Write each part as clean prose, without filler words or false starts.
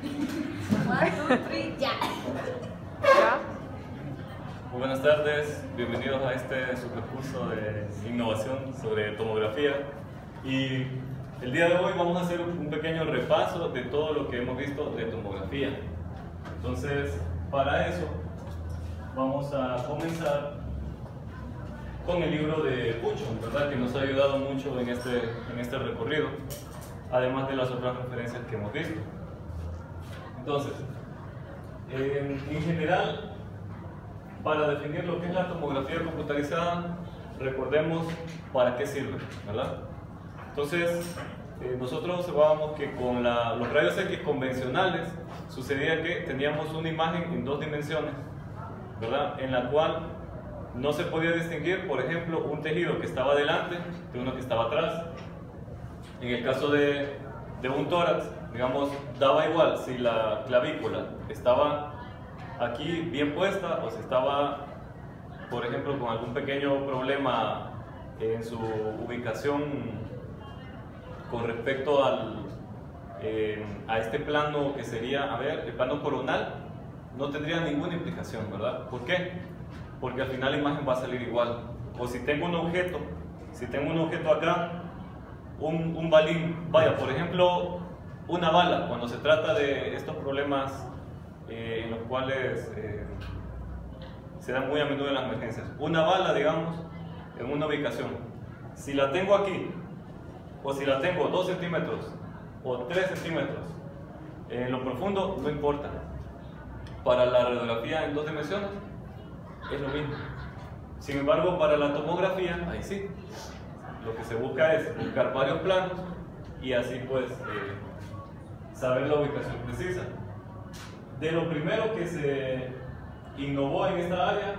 One, two, three, ya. Muy buenas tardes, bienvenidos a este supercurso de innovación sobre tomografía. Y el día de hoy vamos a hacer un pequeño repaso de todo lo que hemos visto de tomografía. Entonces, para eso vamos a comenzar con el libro de Pucho, ¿verdad? Que nos ha ayudado mucho en este recorrido, además de las otras referencias que hemos visto. Entonces, en general, para definir lo que es la tomografía computarizada, recordemos para qué sirve, ¿verdad? Entonces, nosotros observábamos que con los rayos X convencionales sucedía que teníamos una imagen en dos dimensiones, ¿verdad? En la cual no se podía distinguir, por ejemplo, un tejido que estaba delante de uno que estaba atrás. En el caso de un tórax, digamos, daba igual si la clavícula estaba aquí bien puesta o si estaba, por ejemplo, con algún pequeño problema en su ubicación con respecto a este plano que sería, el plano coronal, no tendría ninguna implicación, ¿verdad? ¿Por qué? Porque al final la imagen va a salir igual. O si tengo un objeto acá, un balín, vaya, por ejemplo, una bala, cuando se trata de estos problemas en los cuales se dan muy a menudo en las emergencias. Una bala, digamos, en una ubicación. Si la tengo aquí, o si la tengo 2 centímetros o 3 centímetros, en lo profundo, no importa. Para la radiografía en 2 dimensiones, es lo mismo. Sin embargo, para la tomografía, ahí sí, lo que se busca es buscar varios planos y así pues saber la ubicación precisa. De lo primero que se innovó en esta área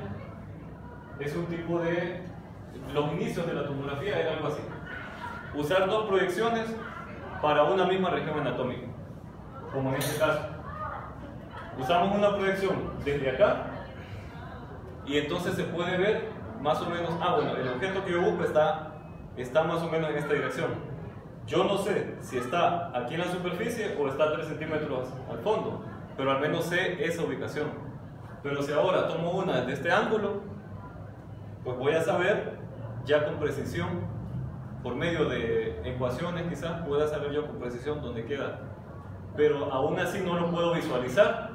es un tipo de... Los inicios de la tomografía era algo así: usar 2 proyecciones para una misma región anatómica, como en este caso. Usamos una proyección desde acá y entonces se puede ver más o menos, el objeto que yo busco está más o menos en esta dirección. Yo no sé si está aquí en la superficie o está 3 centímetros al fondo, pero al menos sé esa ubicación. Pero si ahora tomo una desde este ángulo, pues voy a saber ya con precisión, por medio de ecuaciones quizás pueda saber yo con precisión dónde queda, pero aún así no lo puedo visualizar.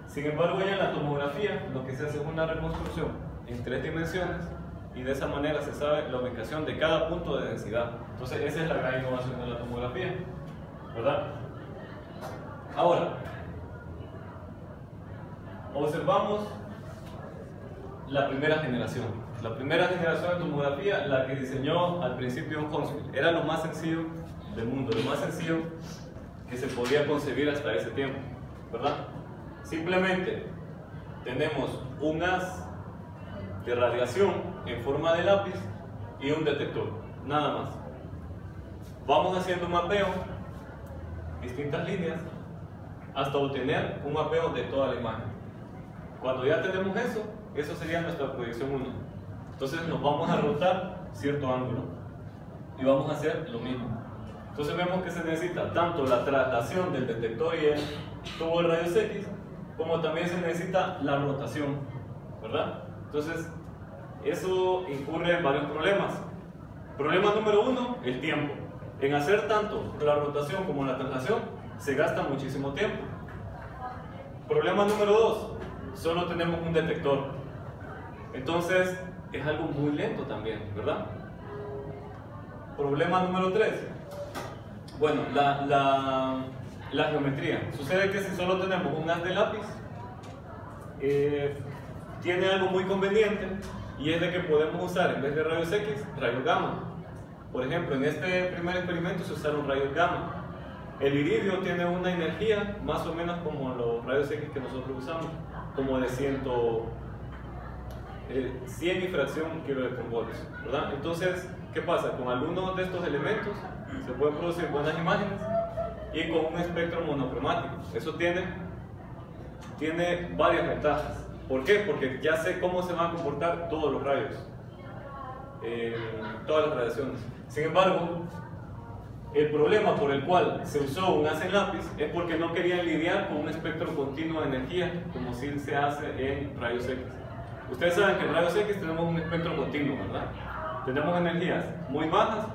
Sin embargo, ya en la tomografía lo que se hace es una reconstrucción en 3 dimensiones y de esa manera se sabe la ubicación de cada punto de densidad. Entonces esa es la gran innovación de la tomografía, ¿verdad? Ahora, observamos la primera generación. La primera generación de tomografía, la que diseñó al principio Hounsfield, era lo más sencillo del mundo, lo más sencillo que se podía concebir hasta ese tiempo, ¿verdad? Simplemente tenemos un haz de radiación en forma de lápiz y un detector, nada más. Vamos haciendo un mapeo, distintas líneas, hasta obtener un mapeo de toda la imagen. Cuando ya tenemos eso sería nuestra proyección 1. Entonces nos vamos a rotar cierto ángulo y vamos a hacer lo mismo. Entonces vemos que se necesita tanto la traslación del detector y el tubo de rayos X, como también se necesita la rotación, ¿verdad? Entonces, eso incurre en varios problemas. Problema número 1, el tiempo. En hacer tanto la rotación como la traslación, se gasta muchísimo tiempo. Problema número 2, solo tenemos un detector. Entonces, es algo muy lento también, ¿verdad? Problema número 3, bueno, la geometría. Sucede que si solo tenemos un haz de lápiz, tiene algo muy conveniente, y es de que podemos usar, en vez de rayos X, rayos gamma. Por ejemplo, en este primer experimento se usaron rayos gamma. El iridio tiene una energía más o menos como los rayos X que nosotros usamos, como de 100 y fracción kiloelectronvolts, ¿verdad? Entonces, ¿qué pasa? Con algunos de estos elementos se pueden producir buenas imágenes y con un espectro monocromático. Eso tiene varias ventajas. ¿Por qué? Porque ya sé cómo se van a comportar todos los rayos, todas las radiaciones. Sin embargo, el problema por el cual se usó un haz en lápiz es porque no querían lidiar con un espectro continuo de energía, como si se hace en rayos X. Ustedes saben que en rayos X tenemos un espectro continuo, ¿verdad? Tenemos energías muy bajas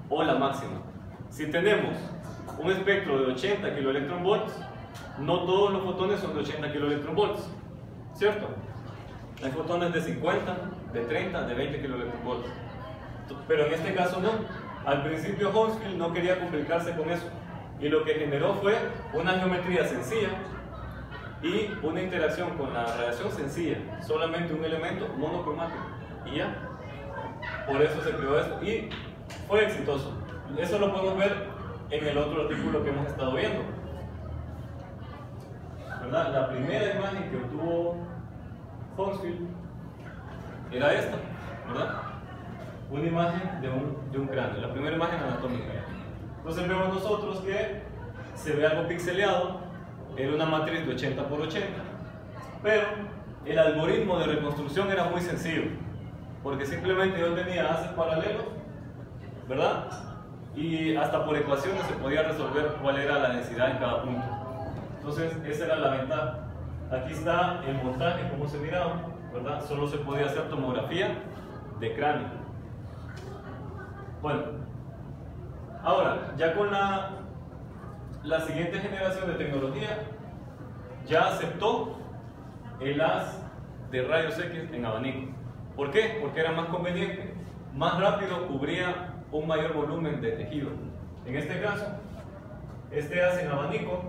o la máxima. Si tenemos un espectro de 80 kiloelectronvolts, no todos los fotones son de 80 kiloelectronvolts, ¿cierto? Hay fotones de 50, de 30, de 20 kiloelectronvolts. Pero en este caso no. Al principio Hounsfield no quería complicarse con eso. Y lo que generó fue una geometría sencilla y una interacción con la radiación sencilla. Solamente un elemento monocromático. Y ya. Por eso se creó esto. Y fue exitoso. Eso lo podemos ver en el otro artículo que hemos estado viendo, ¿verdad? La primera imagen que obtuvo Hounsfield era esta, ¿verdad? Una imagen de un cráneo, la primera imagen anatómica. Entonces vemos nosotros que se ve algo pixeleado, era una matriz de 80 por 80, pero el algoritmo de reconstrucción era muy sencillo, porque simplemente yo tenía haces paralelos, ¿verdad? Y hasta por ecuaciones se podía resolver cuál era la densidad en cada punto. Entonces esa era la ventaja. Aquí está el montaje, cómo se miraba, ¿verdad? Solo se podía hacer tomografía de cráneo. Bueno, ahora, ya con la siguiente generación de tecnología, ya aceptó el haz de rayos X en abanico. ¿Por qué? Porque era más conveniente, más rápido, cubría un mayor volumen de tejido. En este caso, este haz en abanico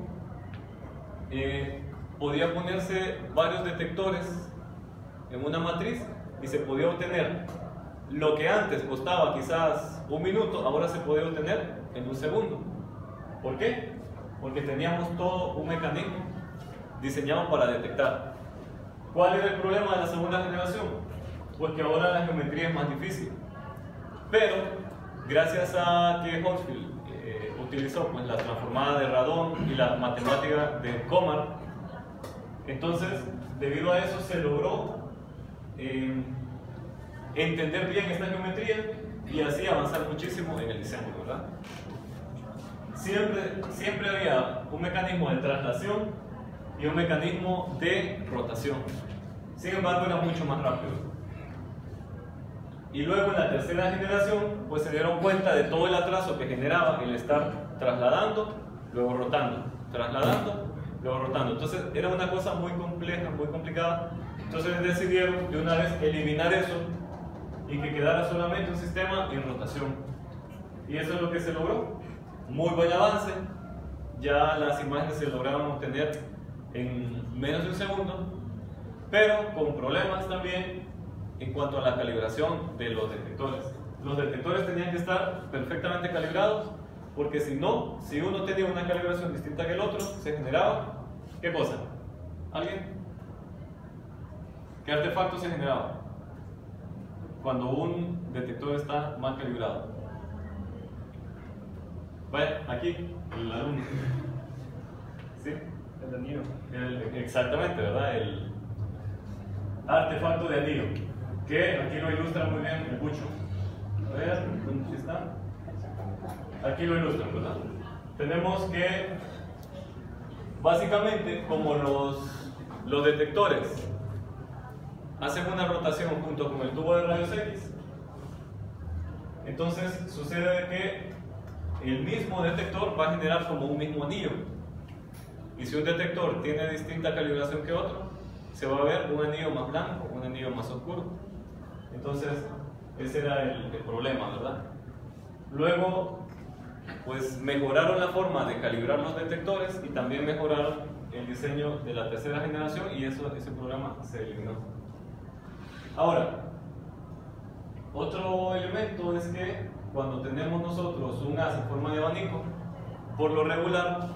podía ponerse varios detectores en una matriz y se podía obtener lo que antes costaba quizás un minuto, ahora se podía obtener en un segundo. ¿Por qué? Porque teníamos todo un mecanismo diseñado para detectar. ¿Cuál era el problema de la segunda generación? Pues que ahora la geometría es más difícil. Pero gracias a que Hounsfield utilizó pues, la transformada de Radon y la matemática de Komar, entonces debido a eso se logró entender bien esta geometría y así avanzar muchísimo en el diseño, ¿verdad? Siempre había un mecanismo de traslación y un mecanismo de rotación. Sin embargo, era mucho más rápido. Y luego en la tercera generación, pues se dieron cuenta de todo el atraso que generaba el estar trasladando, luego rotando, trasladando, luego rotando. Entonces era una cosa muy compleja, muy complicada. Entonces decidieron de una vez eliminar eso y que quedara solamente un sistema en rotación. Y eso es lo que se logró. Muy buen avance. Ya las imágenes se lograron obtener en menos de un segundo, pero con problemas también en cuanto a la calibración de los detectores. Los detectores tenían que estar perfectamente calibrados, porque si no, si uno tenía una calibración distinta que el otro, se generaba, ¿qué cosa? ¿Alguien? ¿Qué artefacto se generaba cuando un detector está mal calibrado? Vaya, aquí, el alumno. ¿Sí? El anillo. Exactamente, ¿verdad? El artefacto de anillo, que aquí lo ilustra muy bien el Bucho. A ver, ¿dónde está? Aquí lo ilustran, ¿verdad? Tenemos que, básicamente, como los detectores hacen una rotación junto con el tubo de rayos X, entonces sucede que el mismo detector va a generar como un mismo anillo. Y si un detector tiene distinta calibración que otro, se va a ver un anillo más blanco, un anillo más oscuro. Entonces, ese era el problema, ¿verdad? Luego, pues mejoraron la forma de calibrar los detectores y también mejoraron el diseño de la tercera generación y ese problema se eliminó. Ahora, otro elemento es que cuando tenemos nosotros un haz en forma de abanico, por lo regular,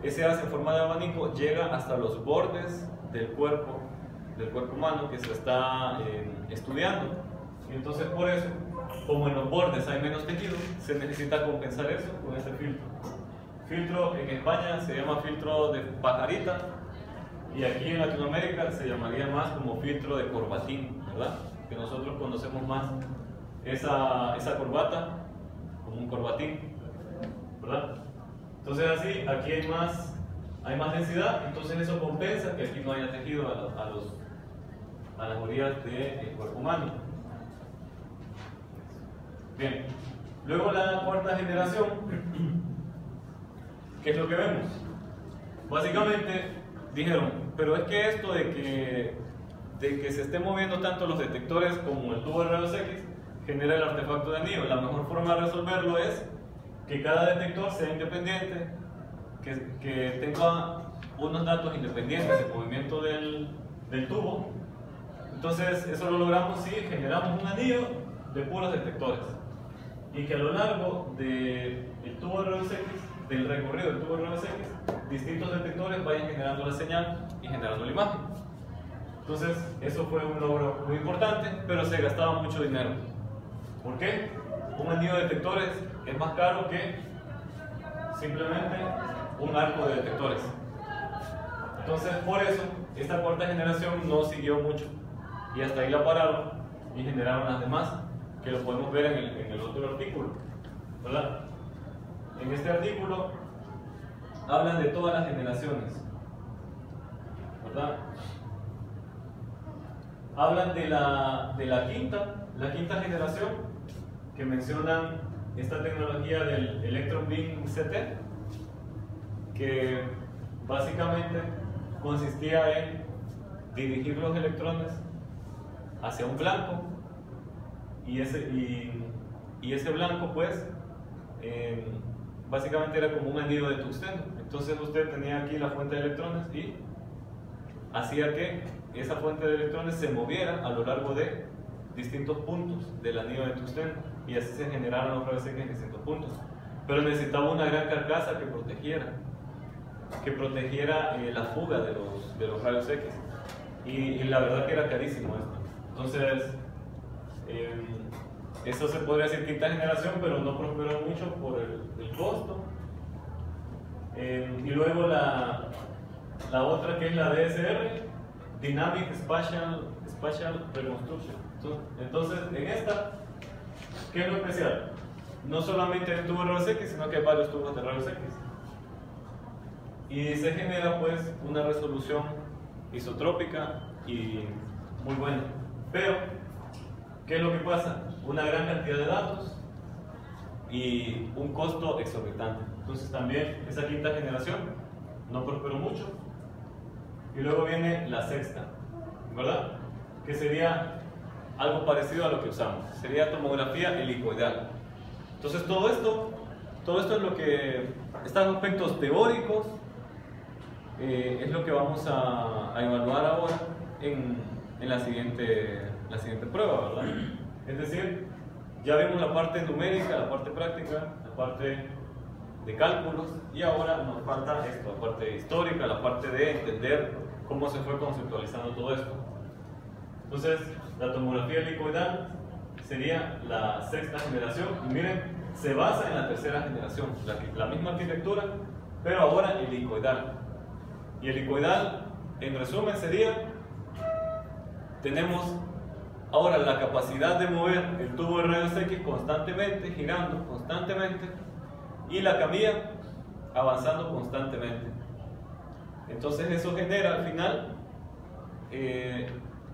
ese haz en forma de abanico llega hasta los bordes del cuerpo humano que se está estudiando. Y entonces por eso, como en los bordes hay menos tejido, se necesita compensar eso con ese filtro. Filtro en España se llama filtro de pajarita y aquí en Latinoamérica se llamaría más como filtro de corbatín, ¿verdad? Que nosotros conocemos más esa corbata como un corbatín. ¿verdad? Entonces así, aquí hay más densidad, entonces eso compensa que aquí no haya tejido a las orillas del cuerpo humano. Bien, luego la cuarta generación, ¿qué es lo que vemos? Básicamente dijeron, pero es que esto de que se estén moviendo tanto los detectores como el tubo de rayos X genera el artefacto de anillo. La mejor forma de resolverlo es que cada detector sea independiente, que tenga unos datos independientes del movimiento del tubo. Entonces eso lo logramos si generamos un anillo de puros detectores y que a lo largo del tubo de rayos X, del recorrido del tubo de rayos X, distintos detectores vayan generando la señal y generando la imagen. Entonces eso fue un logro muy importante, pero se gastaba mucho dinero. ¿Por qué? Un anillo de detectores es más caro que simplemente un arco de detectores. Entonces por eso esta cuarta generación no siguió mucho y hasta ahí la pararon y generaron las demás, que lo podemos ver en el otro artículo, ¿verdad? En este artículo hablan de todas las generaciones, ¿verdad? Hablan de la quinta generación, que mencionan esta tecnología del Electron Beam CT, que básicamente consistía en dirigir los electrones hacia un blanco y ese blanco pues básicamente era como un anillo de tungsteno. Entonces usted tenía aquí la fuente de electrones y hacía que esa fuente de electrones se moviera a lo largo de distintos puntos del anillo de tungsteno y así se generaron los rayos X en distintos puntos. Pero necesitaba una gran carcasa que protegiera la fuga de los rayos X y la verdad que era carísimo esto. Entonces eso se podría decir quinta generación, pero no prosperó mucho por el costo. Y luego la otra, que es la DSR, Dynamic Spatial Reconstruction. Entonces en esta, ¿qué es lo especial? No solamente el tubo de rayos X, sino que hay varios tubos de rayos X y se genera pues una resolución isotrópica y muy buena. Pero ¿qué es lo que pasa? Una gran cantidad de datos y un costo exorbitante. Entonces también esa quinta generación no prosperó mucho. Y luego viene la sexta, ¿verdad? Que sería algo parecido a lo que usamos. Sería tomografía helicoidal. Entonces todo esto es lo que, estos aspectos teóricos, es lo que vamos a evaluar ahora en la siguiente prueba, ¿verdad? Es decir, ya vimos la parte numérica, la parte práctica, la parte de cálculos y ahora nos falta esto, la parte histórica, la parte de entender cómo se fue conceptualizando todo esto. Entonces, la tomografía helicoidal sería la sexta generación y miren, se basa en la tercera generación, la misma arquitectura, pero ahora helicoidal. Y helicoidal, en resumen, sería, tenemos ahora la capacidad de mover el tubo de rayos X constantemente, girando constantemente, y la camilla avanzando constantemente. Entonces eso genera al final,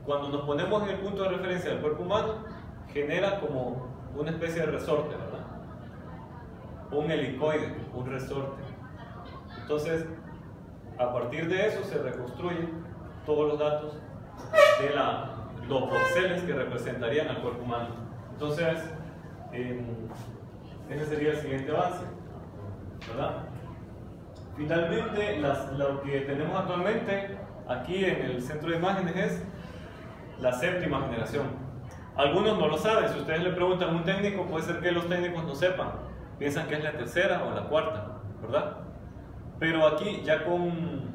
cuando nos ponemos en el punto de referencia del cuerpo humano, genera como una especie de resorte, ¿verdad? Un helicoide, un resorte. Entonces, a partir de eso se reconstruyen todos los datos de los voxeles que representarían al cuerpo humano. Entonces, ese sería el siguiente avance, ¿verdad? Finalmente, lo que tenemos actualmente aquí en el centro de imágenes es la séptima generación. Algunos no lo saben. Si ustedes le preguntan a un técnico, puede ser que los técnicos no sepan, piensan que es la tercera o la cuarta, ¿verdad? Pero aquí ya con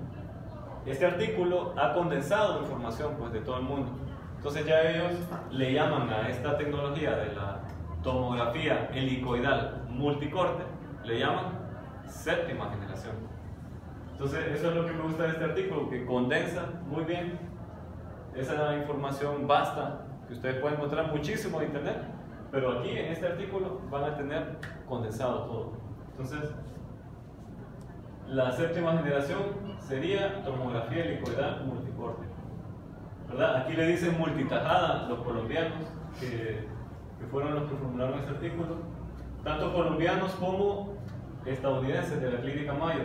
este artículo ha condensado información pues de todo el mundo. Entonces ya ellos le llaman a esta tecnología de la tomografía helicoidal multicorte, le llaman séptima generación. Entonces eso es lo que me gusta de este artículo, que condensa muy bien esa información vasta que ustedes pueden encontrar muchísimo en internet, pero aquí en este artículo van a tener condensado todo. Entonces, la séptima generación sería tomografía helicoidal multicorte, ¿verdad? Aquí le dicen multitajada los colombianos, que fueron los que formularon este artículo, tanto colombianos como estadounidenses de la Clínica Mayo.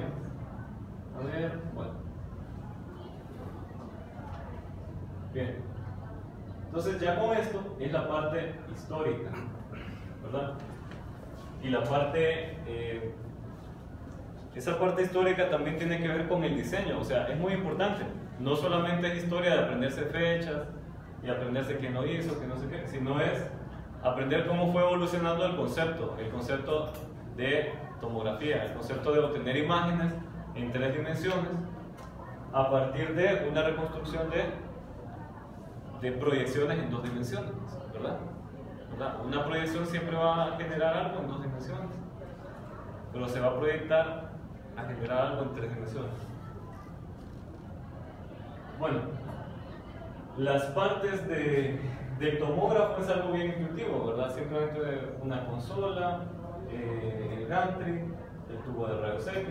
A ver, bueno. Bien. Entonces ya con esto es la parte histórica, ¿verdad? Y la parte, esa parte histórica también tiene que ver con el diseño, o sea, es muy importante. No solamente es historia de aprenderse fechas y aprenderse quién lo hizo, que no sé qué, sino es aprender cómo fue evolucionando el concepto de tomografía, el concepto de obtener imágenes en 3 dimensiones a partir de una reconstrucción de proyecciones en 2 dimensiones, ¿verdad? Una proyección siempre va a generar algo en 2 dimensiones, pero se va a proyectar a generar algo en 3 dimensiones. Bueno, las partes del tomógrafo es algo bien intuitivo, ¿verdad? Simplemente una consola, el gantry, el tubo de rayos X.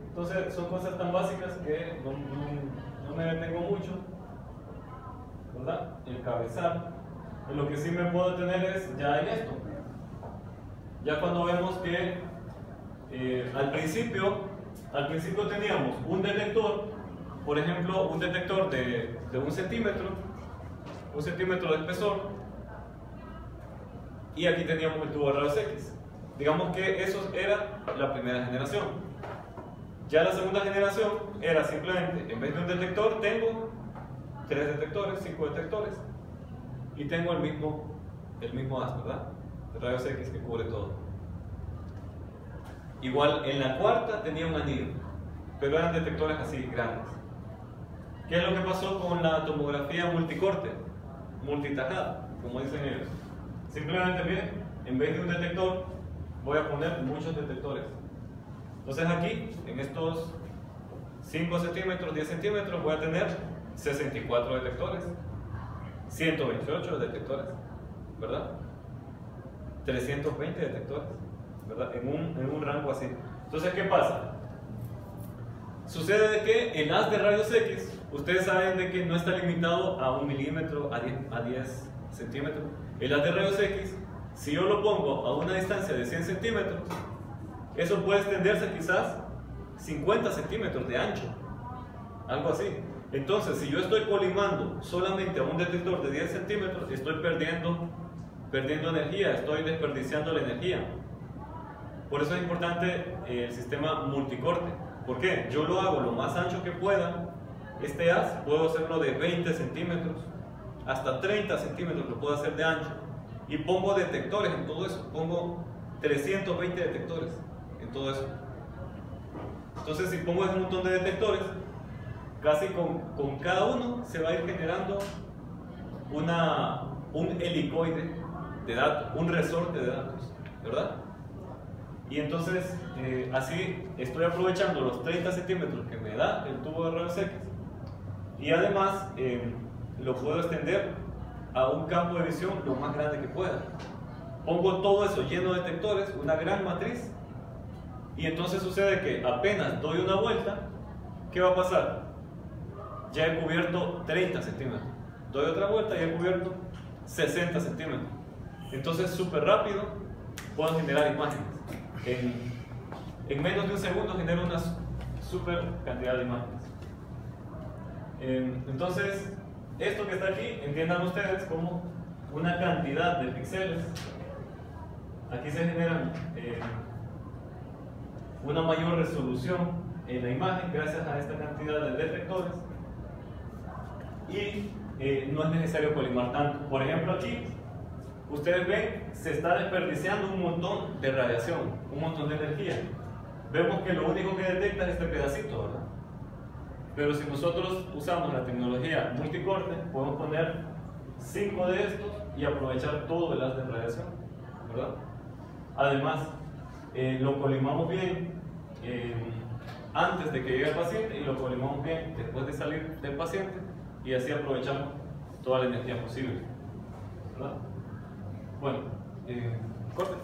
Entonces son cosas tan básicas que no me detengo mucho, ¿verdad? El cabezal. Lo que sí me puedo detener es ya en esto. Ya cuando vemos que al principio teníamos un detector, por ejemplo, un detector de 1 centímetro de espesor, y aquí teníamos el tubo de rayos X. Digamos que eso era la primera generación. Ya la segunda generación era simplemente, en vez de un detector, tengo 3 detectores, 5 detectores, y tengo el mismo haz, ¿verdad? De rayos X que cubre todo. Igual en la cuarta tenía un anillo, pero eran detectores así grandes. ¿Qué es lo que pasó con la tomografía multicorte? Multitajada, como dicen ellos. Simplemente, miren, en vez de un detector, voy a poner muchos detectores. Entonces aquí, en estos 5 centímetros, 10 centímetros, voy a tener 64 detectores, 128 detectores, ¿verdad? 320 detectores, ¿verdad? En un rango así. Entonces, ¿qué pasa? Sucede de que el haz de rayos X, ustedes saben de que no está limitado a 1 milímetro, a 10 centímetros. El haz de rayos X, si yo lo pongo a una distancia de 100 centímetros, eso puede extenderse quizás 50 centímetros de ancho, algo así. Entonces, si yo estoy colimando solamente a un detector de 10 centímetros, estoy perdiendo energía, estoy desperdiciando la energía. Por eso es importante el sistema multicorte. ¿Por qué? Yo lo hago lo más ancho que pueda. Este haz puedo hacerlo de 20 centímetros, hasta 30 centímetros lo puedo hacer de ancho. Y pongo detectores en todo eso, pongo 320 detectores en todo eso. Entonces, si pongo ese montón de detectores, casi con cada uno se va a ir generando un helicoide de datos, un resorte de datos, ¿verdad? Y entonces, así estoy aprovechando los 30 centímetros que me da el tubo de rayos X, y además lo puedo extender a un campo de visión lo más grande que pueda. Pongo todo eso lleno de detectores, una gran matriz, y entonces sucede que apenas doy una vuelta, ¿qué va a pasar? Ya he cubierto 30 centímetros. Doy otra vuelta y he cubierto 60 centímetros. Entonces, súper rápido puedo generar imágenes. En menos de un segundo genero una súper cantidad de imágenes. Entonces, esto que está aquí, entiendan ustedes como una cantidad de píxeles. Aquí se generan una mayor resolución en la imagen gracias a esta cantidad de detectores, y no es necesario colimar tanto. Por ejemplo, aquí ustedes ven, se está desperdiciando un montón de radiación, un montón de energía. Vemos que lo único que detecta es este pedacito, ¿verdad? Pero si nosotros usamos la tecnología multicorte, podemos poner 5 de estos y aprovechar todo el haz de radiación, ¿verdad? Además, lo colimamos bien antes de que llegue el paciente, y lo colimamos bien después de salir del paciente, y así aprovechamos toda la energía posible, ¿verdad? Bueno, corte.